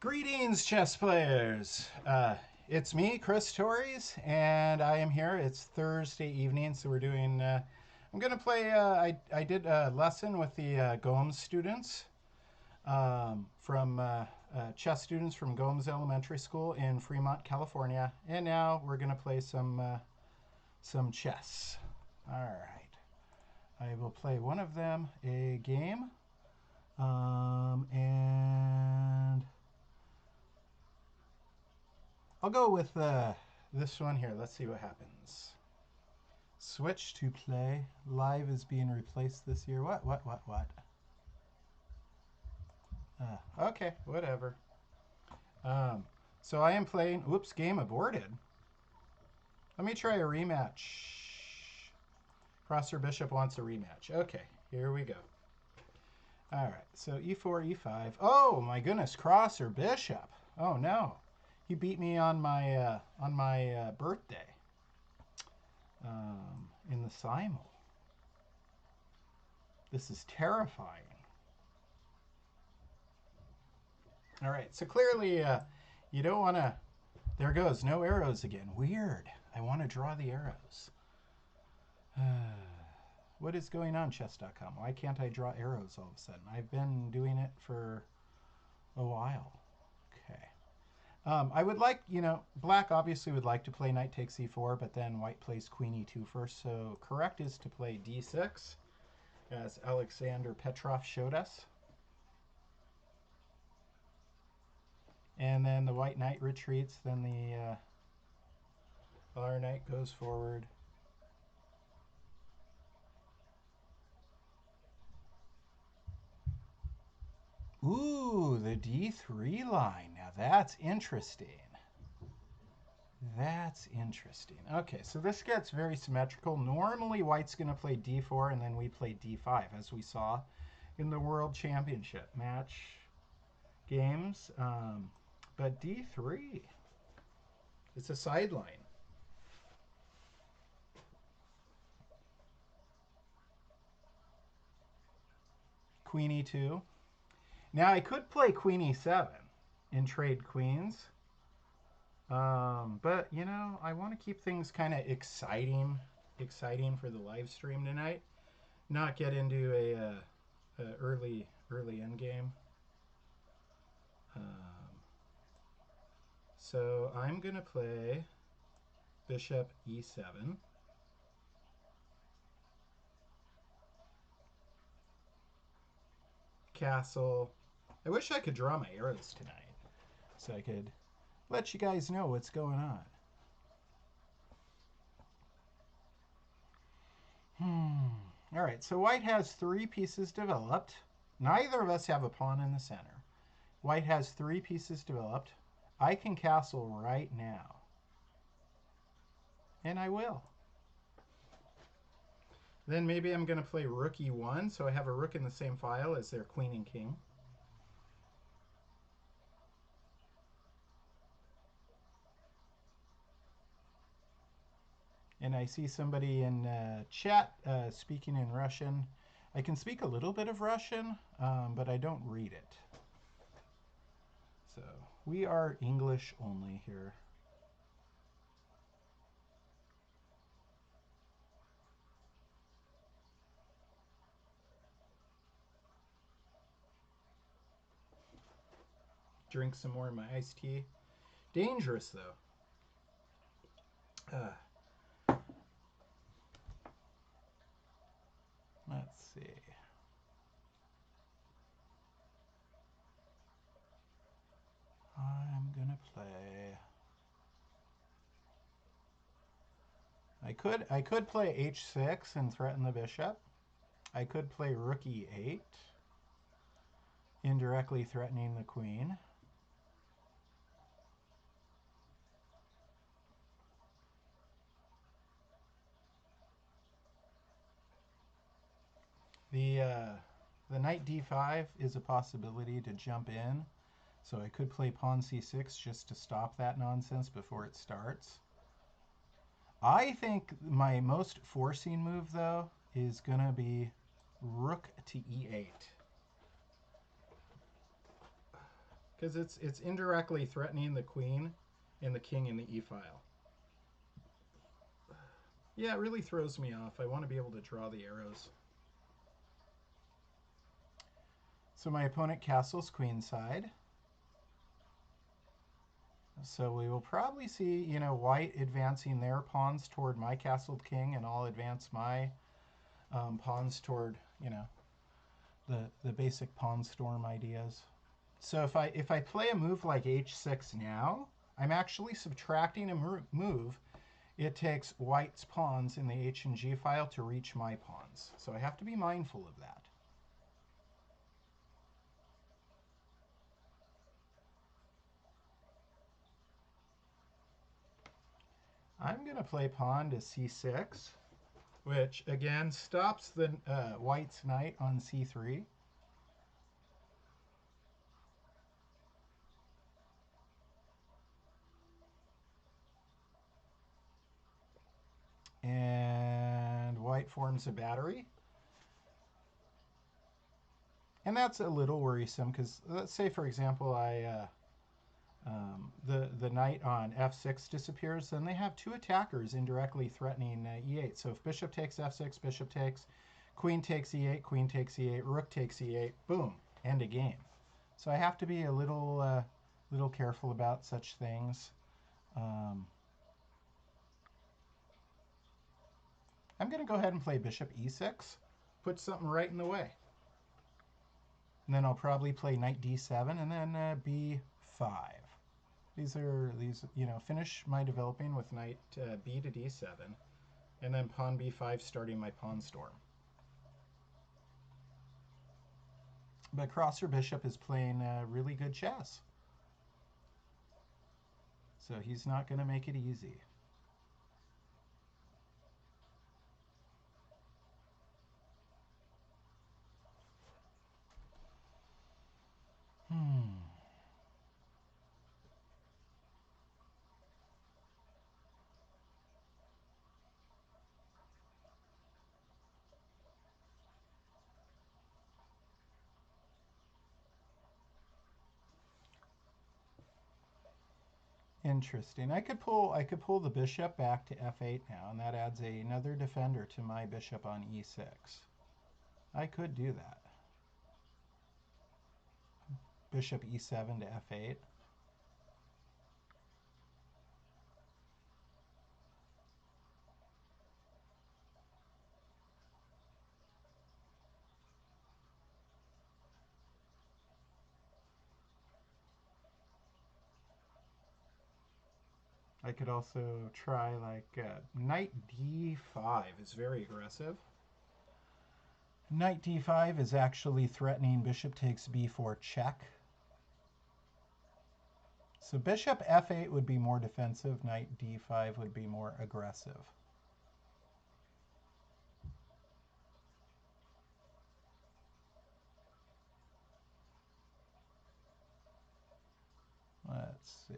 Greetings, chess players. It's me, Chris Torres, and I am here. It's Thursday evening, so we're doing. I'm gonna play. I did a lesson with the Gomes students from chess students from Gomes Elementary School in Fremont, California, and now we're gonna play some chess. All right, I will play one of them a game, and I'll go with this one here. Let's see what happens. Switch to play. Live is being replaced this year. What? Okay, whatever. Um, so I am playing. Whoops, game aborted. Let me try a rematch. Crosser Bishop wants a rematch. Okay, here we go. All right, so e4, e5. Oh my goodness, Crosser Bishop. Oh no, he beat me on my birthday. In the simul. This is terrifying. All right, so clearly you don't want to. There goes, no arrows again. Weird. I want to draw the arrows. What is going on, chess.com? Why can't I draw arrows all of a sudden? I've been doing it for a while. Okay. I would like, black obviously would like to play knight takes e4, but then white plays queen e2 first. So correct is to play d6, as Alexander Petrov showed us. And then the white knight retreats, then the our knight goes forward. Ooh, the d3 line. Now that's interesting. That's interesting. Okay, so this gets very symmetrical. Normally white's going to play d4 and then we play d5, as we saw in the World Championship match games. But d3, it's a sideline. Queen e2. Now I could play queen e7 and trade queens. But I want to keep things kind of exciting for the live stream tonight. Not get into a early end game. So I'm gonna play bishop e7. Castle. I wish I could draw my arrows tonight so I could let you guys know what's going on. All right, so white has 3 pieces developed. Neither of us have a pawn in the center. White has 3 pieces developed. I can castle right now. And I will. Then maybe I'm going to play rook e1, so I have a rook in the same file as their queen and king. And I see somebody in chat speaking in Russian. I can speak a little bit of Russian, but I don't read it. So we are English only here. Drink some more of my iced tea. Dangerous, though. Let's see. I'm gonna play. I could play h6 and threaten the bishop. I could play rook e8, indirectly threatening the queen. The knight d5 is a possibility to jump in, so I could play pawn c6 just to stop that nonsense before it starts. I think my most forcing move, though, is going to be rook to e8. because it's indirectly threatening the queen and the king in the e file. Yeah, it really throws me off. I want to be able to draw the arrows. So my opponent castles queenside. So we will probably see, white advancing their pawns toward my castled king, and I'll advance my pawns toward, the basic pawn storm ideas. So if I play a move like h6 now, I'm actually subtracting a move. It takes white's pawns in the h and g file to reach my pawns. So I have to be mindful of that. I'm going to play pawn to c6, which again stops the white's knight on c3. And white forms a battery. And that's a little worrisome because let's say, for example, the knight on f6 disappears, then they have two attackers indirectly threatening e8. So if bishop takes f6, bishop takes, queen takes e8, queen takes e8, rook takes e8, boom, end of game. So I have to be a little careful about such things. I'm going to go ahead and play bishop e6, put something right in the way. And then I'll probably play knight d7 and then b5. These, finish my developing with knight b to d7, and then pawn b5 starting my pawn storm. But Crosser Bishop is playing really good chess. So he's not going to make it easy. Interesting. I could pull the bishop back to f8 now, and that adds another defender to my bishop on e6. I could do that. Bishop e7 to f8. I could also try like knight d5 is very aggressive. Knight d5 is actually threatening bishop takes b4 check. So bishop f8 would be more defensive, knight d5 would be more aggressive. Let's see.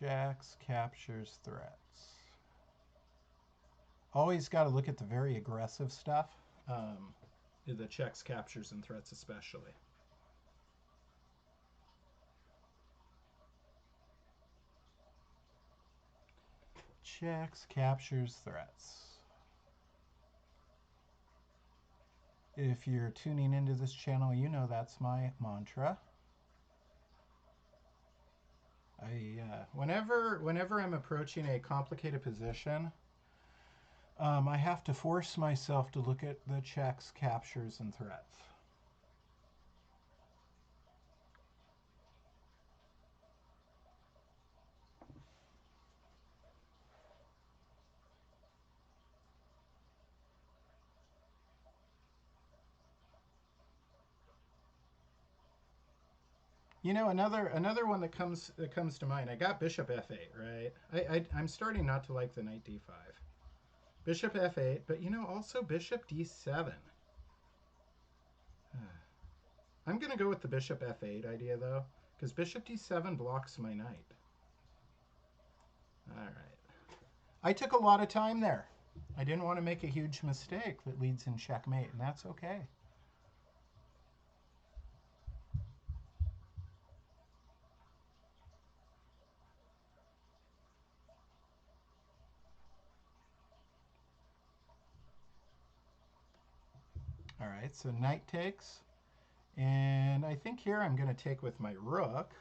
Checks, captures, threats. Always got to look at the very aggressive stuff. The checks, captures, and threats especially. Checks, captures, threats. If you're tuning into this channel, you know that's my mantra. Whenever I'm approaching a complicated position, I have to force myself to look at the checks, captures, and threats. Another one that comes to mind. I got bishop f8, right? I'm starting not to like the knight d5. Bishop f8, but also bishop d7. I'm going to go with the bishop f8 idea, though, because bishop d7 blocks my knight. All right. I took a lot of time there. I didn't want to make a huge mistake that leads in checkmate, and that's okay. All right, so knight takes. And I think here I'm going to take with my rook,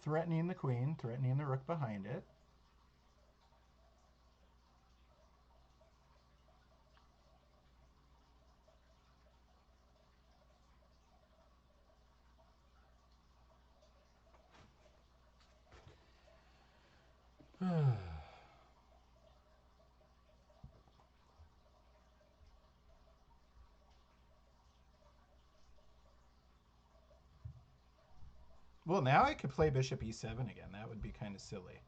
threatening the queen, threatening the rook behind it. Well, now I could play bishop e7 again. That would be kind of silly.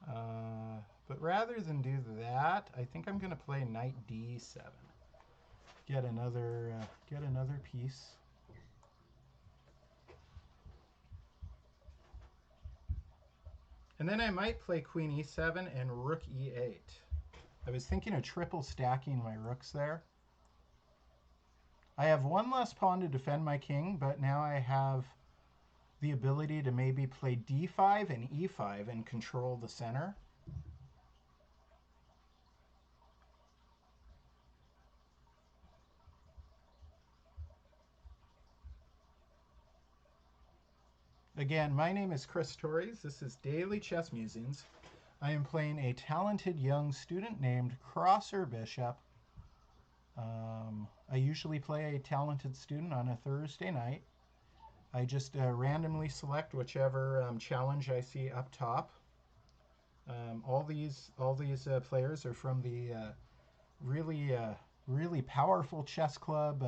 But rather than do that, I think I'm going to play knight d7. Get another piece. And then I might play queen e7 and rook e8. I was thinking of triple stacking my rooks there. I have one less pawn to defend my king, but now I have the ability to maybe play d5 and e5 and control the center. Again, my name is Chris Torres. This is Daily Chess Musings. I am playing a talented young student named Crosser Bishop. I usually play a talented student on a Thursday night. I just randomly select whichever challenge I see up top. All these players are from the really powerful chess club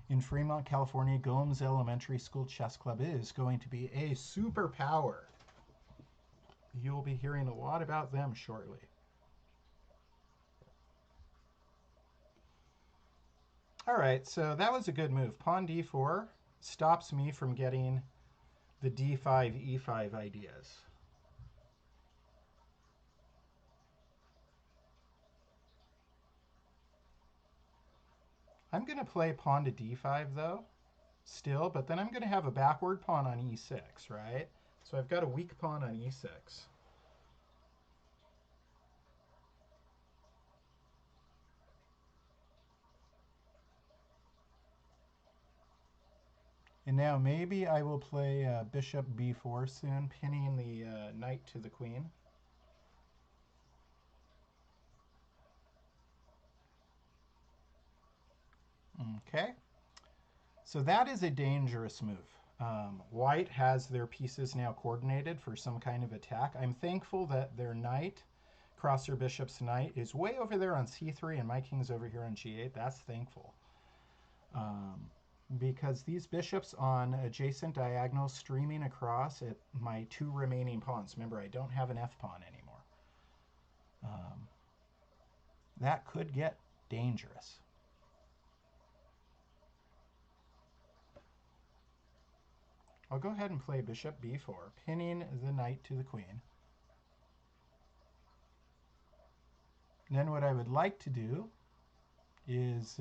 in Fremont, California. Gomes Elementary School Chess Club is going to be a superpower. You'll be hearing a lot about them shortly. All right, so that was a good move. Pawn d4 stops me from getting the d5, e5 ideas. I'm going to play pawn to d5 though, still, but then I'm going to have a backward pawn on e6, right? So I've got a weak pawn on e6. And now maybe I will play bishop b4 soon, pinning the knight to the queen. Okay. So that is a dangerous move. White has their pieces now coordinated for some kind of attack. I'm thankful that their knight, Crosser Bishop's knight, is way over there on c3 and my king's over here on g8. That's thankful. Because these bishops on adjacent diagonals streaming across at my two remaining pawns. Remember, I don't have an f-pawn anymore. That could get dangerous. I'll go ahead and play bishop b4, pinning the knight to the queen. And then what I would like to do is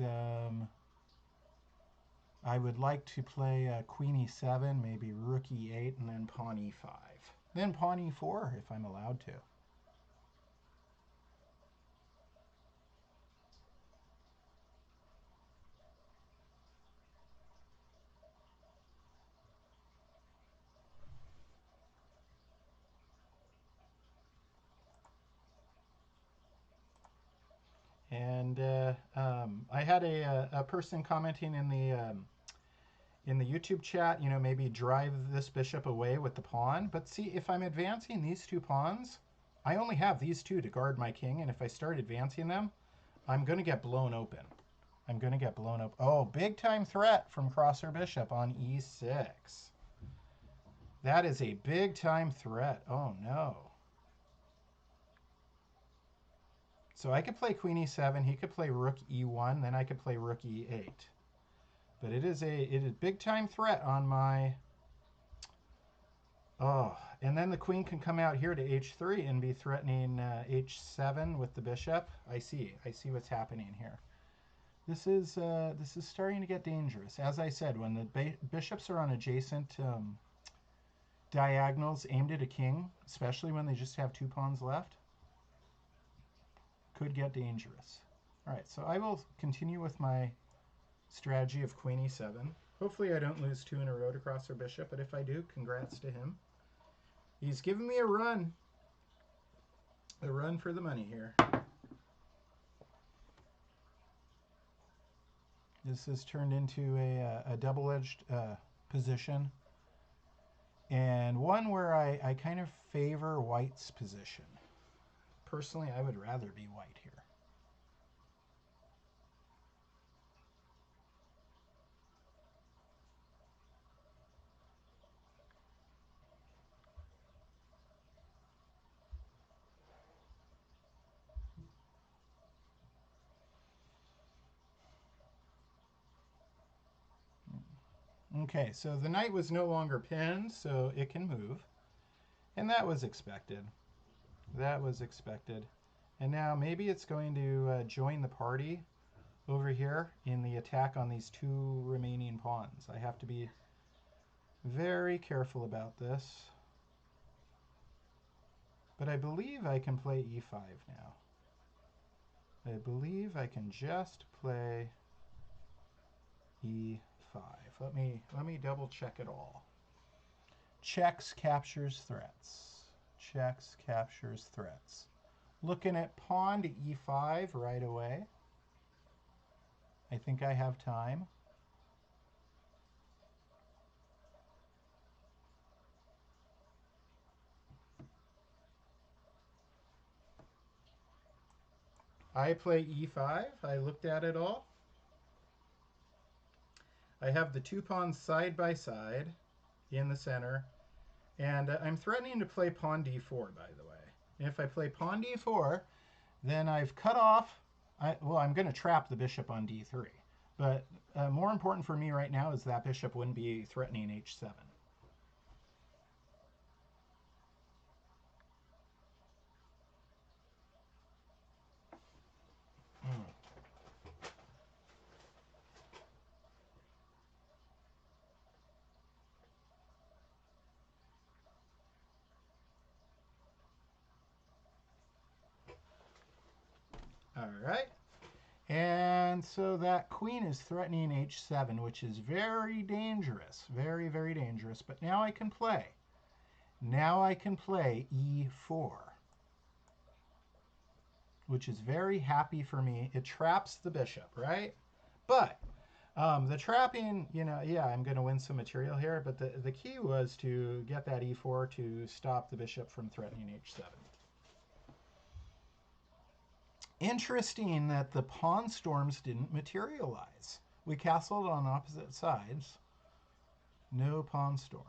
I would like to play queen e7, maybe rook e8, and then pawn e5. Then pawn e4 if I'm allowed to. And I had a person commenting in the YouTube chat, you know, maybe drive this bishop away with the pawn. But see, if I'm advancing these two pawns, I only have these two to guard my king. And if I start advancing them, I'm going to get blown open. I'm going to get blown up. Oh, big time threat from Crosser Bishop on e6. That is a big time threat. Oh, no. So I could play queen e7. He could play rook e1. Then I could play rook e8. But it is big time threat on my... Oh, And then the queen can come out here to h3 and be threatening h7 with the bishop. I see what's happening here. This is starting to get dangerous. As I said, when the bishops are on adjacent diagonals aimed at a king, especially when they just have 2 pawns left, could get dangerous. All right, so I will continue with my strategy of queen e7. Hopefully I don't lose 2 in a row to cross her bishop, but if I do, congrats to him. He's giving me a run for the money here. This has turned into a double-edged position, and one where I kind of favor white's position. Personally, I would rather be white here. Okay, so the knight was no longer pinned, so it can move. And that was expected. That was expected. And now maybe it's going to join the party over here in the attack on these 2 remaining pawns. I have to be very careful about this. But I believe I can play e5 now. I believe I can just play e5. Let me double check it all. Checks, captures, threats. Checks, captures, threats. Looking at pawn to e5 right away. I think I have time. I play e5. I looked at it all. I have the 2 pawns side by side in the center. And I'm threatening to play pawn d4, by the way. And if I play pawn d4, then I've cut off... I'm going to trap the bishop on d3. But more important for me right now is that bishop wouldn't be threatening h7. All right. And so that queen is threatening h7, which is very dangerous. Very, very dangerous. But now I can play. Now I can play e4, which is very happy for me. It traps the bishop, right? But the trapping, yeah, I'm going to win some material here. But the key was to get that e4 to stop the bishop from threatening h7. Interesting that the pawn storms didn't materialize. We castled on opposite sides. No pawn storm.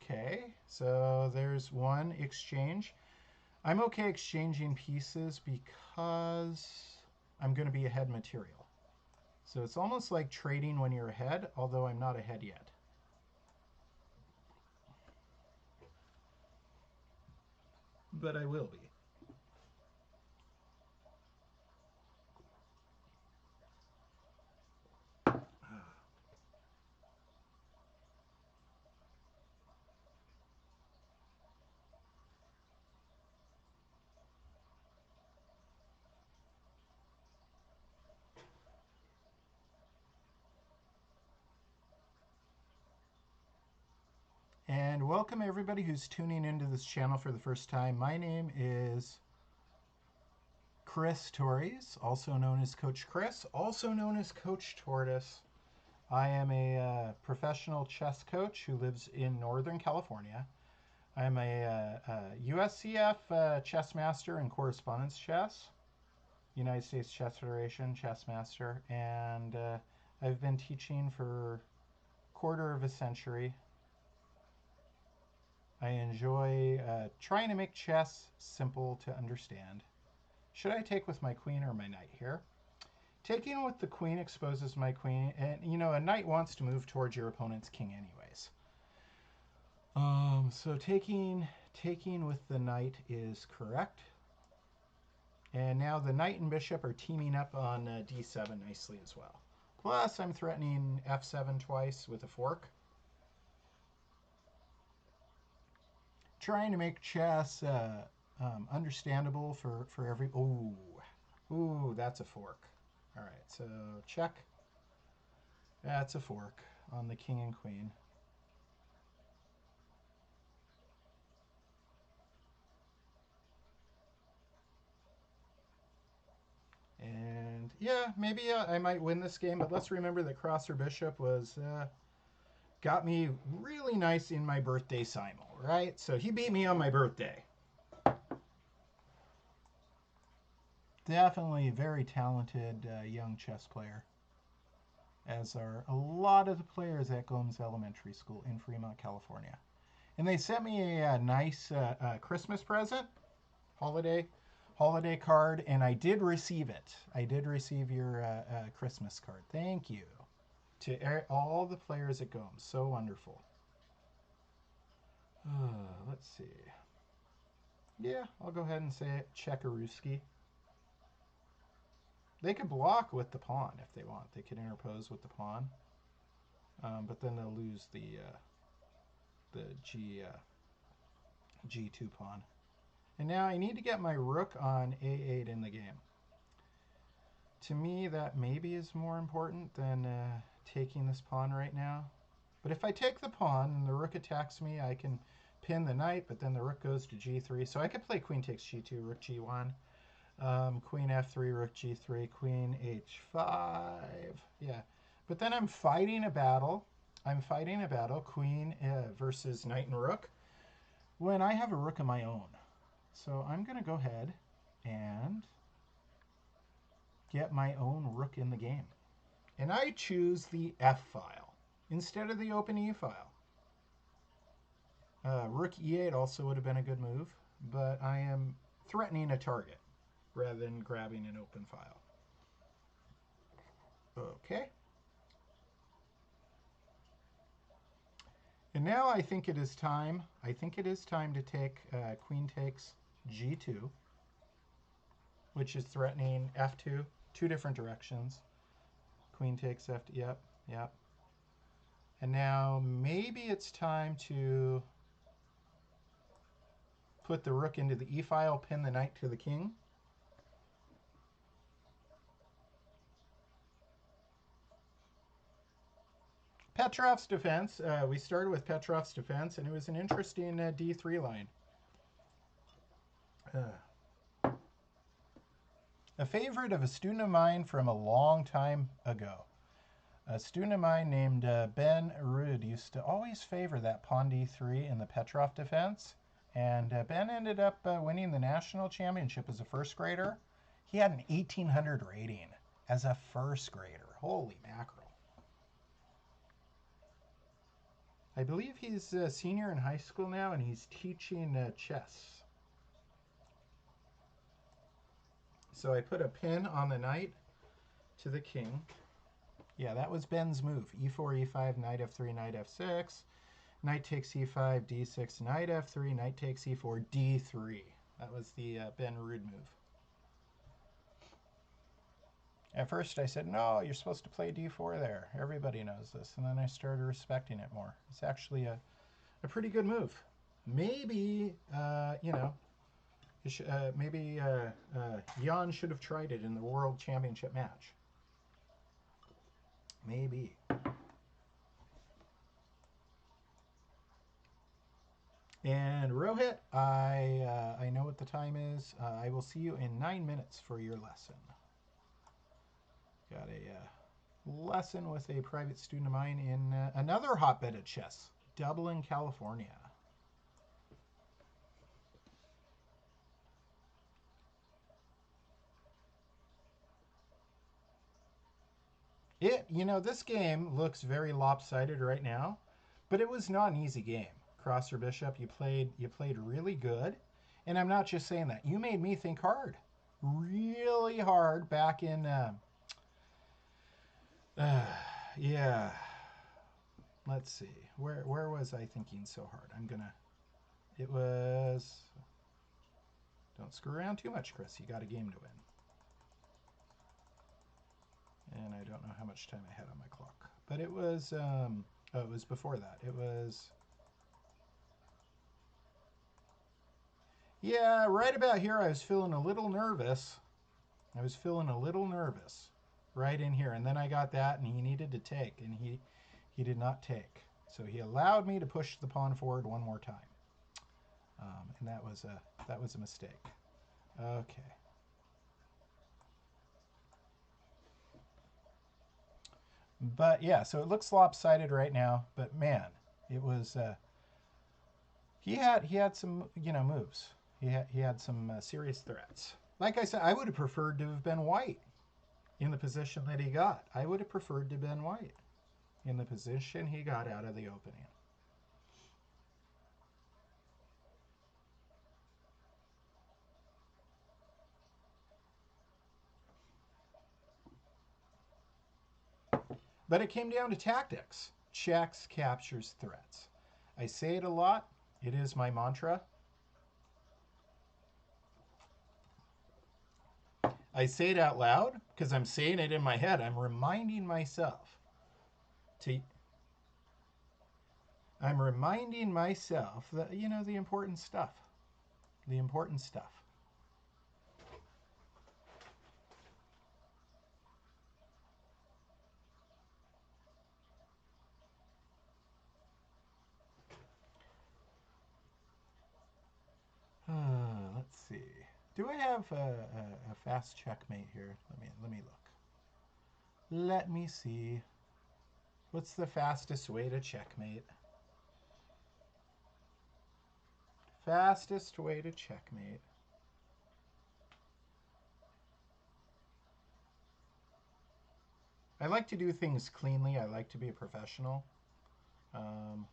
Okay, so there's one exchange. I'm okay exchanging pieces because I'm going to be ahead material. So it's almost like trading when you're ahead, although I'm not ahead yet. But I will be. And welcome everybody who's tuning into this channel for the first time. My name is Chris Torres, also known as Coach Chris, also known as Coach Tortoise. I am a professional chess coach who lives in Northern California. I'm a USCF chess master in correspondence chess, United States Chess Federation chess master, and I've been teaching for a quarter of a century. I enjoy trying to make chess simple to understand. Should I take with my queen or my knight here? Taking with the queen exposes my queen, and you know a knight wants to move towards your opponent's king anyways. So taking with the knight is correct. And now the knight and bishop are teaming up on d7 nicely as well. Plus, I'm threatening f7 twice with a fork. Trying to make chess understandable for every... Ooh, that's a fork. All right, so check. That's a fork on the king and queen. And yeah, maybe I might win this game, but let's remember that crosser bishop was got me really nice in my birthday simul, right? So he beat me on my birthday. Definitely a very talented young chess player, as are a lot of the players at Gomes Elementary School in Fremont, California. And they sent me a nice Christmas present, holiday card, and I did receive it. I did receive your Christmas card. Thank you to all the players at Gomes. So wonderful. Let's see. Yeah, I'll go ahead and say it. Chekaruski. They could block with the pawn if they want. They could interpose with the pawn, but then they'll lose the G2 pawn. And now I need to get my rook on A8 in the game. To me, that maybe is more important than taking this pawn right now. But if I take the pawn and the rook attacks me, I can pin the knight, but then the rook goes to G3. So I could play queen takes G2, rook G1, queen F3, rook G3, queen H5. Yeah, but then I'm fighting a battle. Queen versus knight and rook, when I have a rook of my own. So I'm going to go ahead and get my own rook in the game. And I choose the F file instead of the open E file. Rook E8 also would have been a good move, but I am threatening a target rather than grabbing an open file. Okay. And now I think it is time to take queen takes G2, which is threatening F2, two different directions. Queen takes F2, yep. And now maybe it's time to put the rook into the E file, pin the knight to the king. Petrov's defense, we started with Petrov's defense, and it was an interesting D3 line. A favorite of a student of mine from a long time ago. A student of mine named Ben Rude used to always favor that pawn D3 in the Petrov defense, and Ben ended up winning the national championship as a first grader. He had an 1800 rating as a first grader. Holy mackerel. I believe he's a senior in high school now, and he's teaching chess. So I put a pin on the knight to the king. Yeah, that was Ben's move. E4, E5, knight F3, knight F6. Knight takes E5, D6, knight F3, knight takes E4, D3. That was the Ben Rude move. At first I said, no, you're supposed to play D4 there. Everybody knows this. And then I started respecting it more. It's actually a pretty good move. Maybe, maybe Jan should have tried it in the World Championship match. Maybe. And Rohit, I know what the time is. I will see you in 9 minutes for your lesson. Got a lesson with a private student of mine in another hotbed of chess, Dublin, California. This game looks very lopsided right now, but it was not an easy game. Crosser Bishop, you played really good, and I'm not just saying that. You made me think hard, really hard back in Uh, yeah. Let's see. Where was I thinking so hard? I'm gonna. It was. Don't screw around too much, Chris. You got a game to win. And I don't know how much time I had on my clock, but it was. Oh, it was before that. It was. Yeah, right about here. I was feeling a little nervous. I was feeling a little nervous, right in here, and then I got that, and he needed to take, and he did not take. So he allowed me to push the pawn forward one more time, and that was a mistake. Okay, but yeah, so it looks lopsided right now. But man, it was he had some moves. He had some serious threats. Like I said, I would have preferred to have been white in the position that he got. I would have preferred to have been white in the position he got out of the opening. But it came down to tactics. Checks captures threats. I say it a lot. It is my mantra. I say it out loud because I'm saying it in my head. I'm reminding myself to I'm reminding myself that the important stuff. The important stuff. Let's see. Do I have a fast checkmate here? Let me look. Let me see. What's the fastest way to checkmate? Fastest way to checkmate. I like to do things cleanly. I like to be a professional. Um,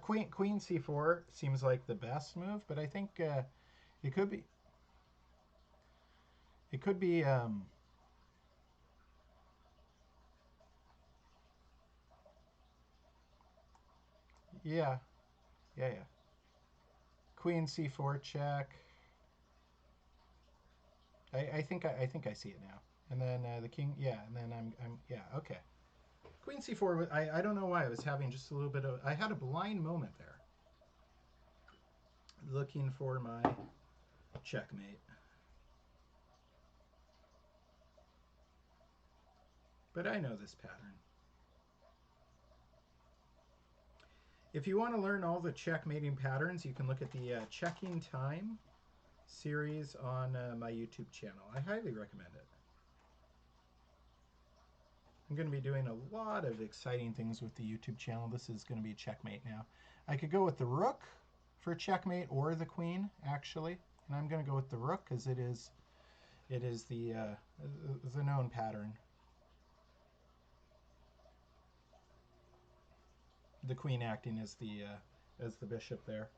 Queen C4 seems like the best move, but I think it could be it could be yeah, yeah. Queen C4 check. I think I see it now. And then the king, yeah, and then I'm yeah, okay. Queen C4. I don't know why I was having just a little bit of. I had a blind moment there, looking for my checkmate. But I know this pattern. If you want to learn all the checkmating patterns, you can look at the Checking Time series on my YouTube channel. I highly recommend it. I'm going to be doing a lot of exciting things with the YouTube channel. This is going to be checkmate now. I could go with the rook for checkmate or the queen, actually. And I'm going to go with the rook because it is the known pattern. The queen acting as the bishop there.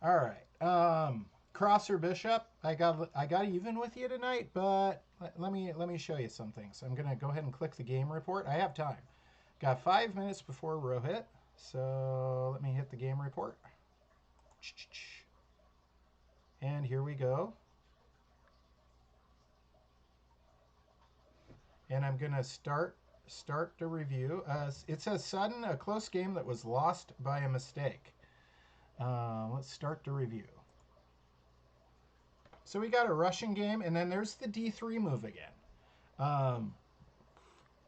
All right. Cross or bishop? I got even with you tonight, but let me show you some things. I'm gonna go ahead and click the game report. I have time. Got 5 minutes before Rohit, so let me hit the game report. And here we go. And I'm gonna start the review. It says sudden a close game that was lost by a mistake. Let's start the review. So we got a Russian game, and then there's the D3 move again. Um,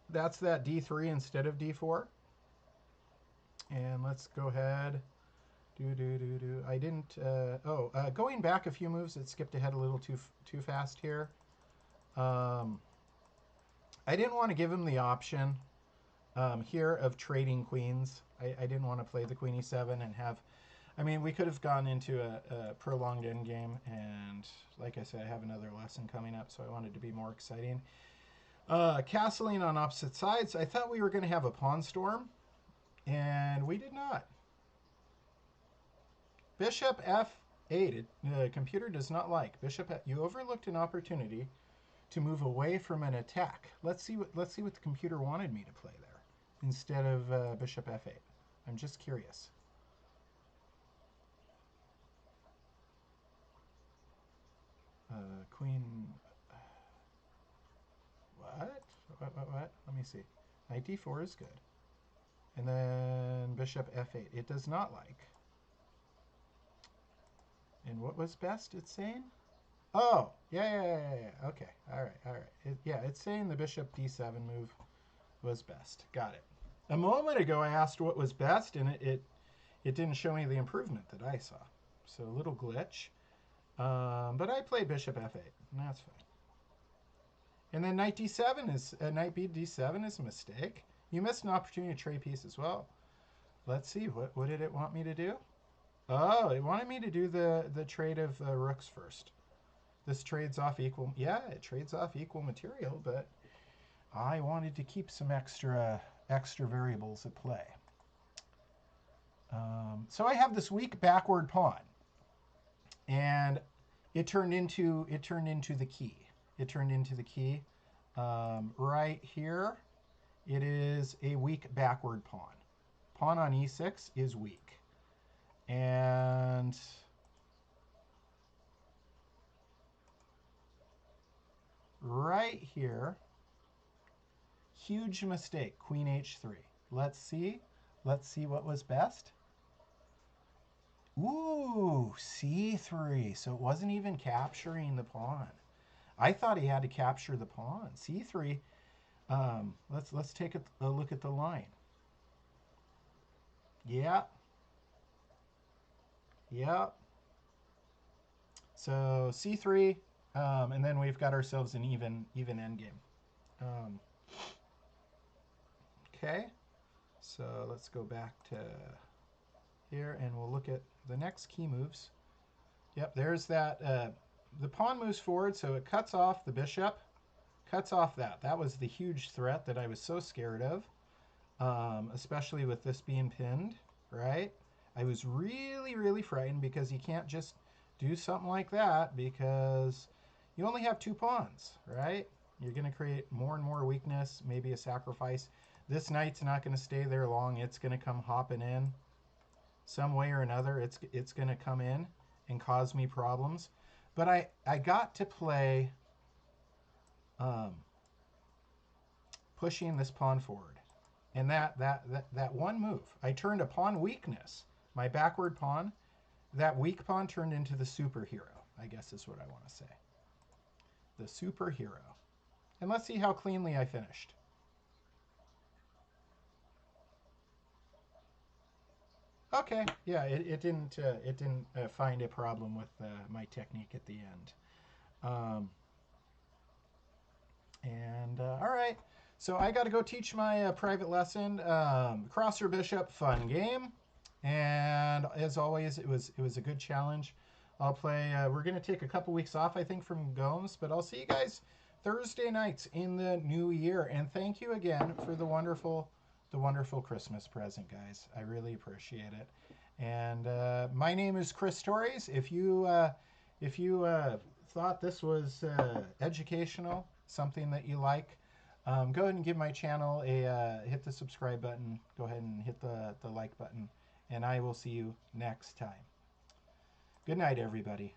that's that D3 instead of D4. And let's go ahead. I didn't. Going back a few moves, it skipped ahead a little too fast here. Um, I didn't want to give him the option here of trading queens. I didn't want to play the queen e7 and have. I mean, we could have gone into a prolonged endgame, and like I said, I have another lesson coming up, so I wanted to be more exciting. Castling on opposite sides. I thought we were going to have a pawn storm, and we did not. Bishop 8. The computer does not like bishop. You overlooked an opportunity to move away from an attack. Let's see what the computer wanted me to play there instead of bishop f8. I'm just curious. Queen. What? What? Let me see. Knight d4 is good. And then bishop f8. It does not like. And what was best, it's saying? Oh, yeah. Okay, all right. It's saying the bishop d7 move was best. Got it. A moment ago, I asked what was best, and it didn't show me the improvement that I saw. So a little glitch. But I played bishop f8, and that's fine. And then knight d7 is knight b d7 is a mistake. You missed an opportunity to trade piece as well. Let's see, what did it want me to do? Oh, it wanted me to do the trade of rooks first. This trades off equal. Yeah, it trades off equal material, but I wanted to keep some extra variables at play. So I have this weak backward pawn, and it turned into the key. It turned into the key right here. It is a weak backward pawn. Pawn on e6 is weak, and right here, huge mistake. Queen h3. Let's see what was best. Ooh, c3. So it wasn't even capturing the pawn. I thought he had to capture the pawn. c3. Let's take a look at the line. Yeah. So c3, and then we've got ourselves an even endgame. Okay. So let's go back to here, and we'll look at the next key moves. Yep, there's that. The pawn moves forward, so it cuts off the bishop. Cuts off that. That was the huge threat that I was so scared of, especially with this being pinned, right? I was really frightened because you can't just do something like that because you only have 2 pawns, right? You're going to create more and more weakness, maybe a sacrifice. This knight's not going to stay there long. It's going to come hopping in some way or another. It's going to come in and cause me problems. But I got to play pushing this pawn forward. And that one move, I turned a pawn weakness, my backward pawn, that weak pawn turned into the superhero, I guess is what I want to say. The superhero. And let's see how cleanly I finished. Okay, yeah, it didn't find a problem with my technique at the end. All right, so I got to go teach my private lesson. Crosser Bishop, fun game, and as always, it was a good challenge. I'll play. We're gonna take a couple weeks off, I think, from Gomes, but I'll see you guys Thursday nights in the new year. And thank you again for the wonderful Christmas present, guys. I really appreciate it. And my name is Chris Torres. If you thought this was educational, something that you like, go ahead and give my channel a hit the subscribe button. Go ahead and hit the like button, and I will see you next time. Good night, everybody.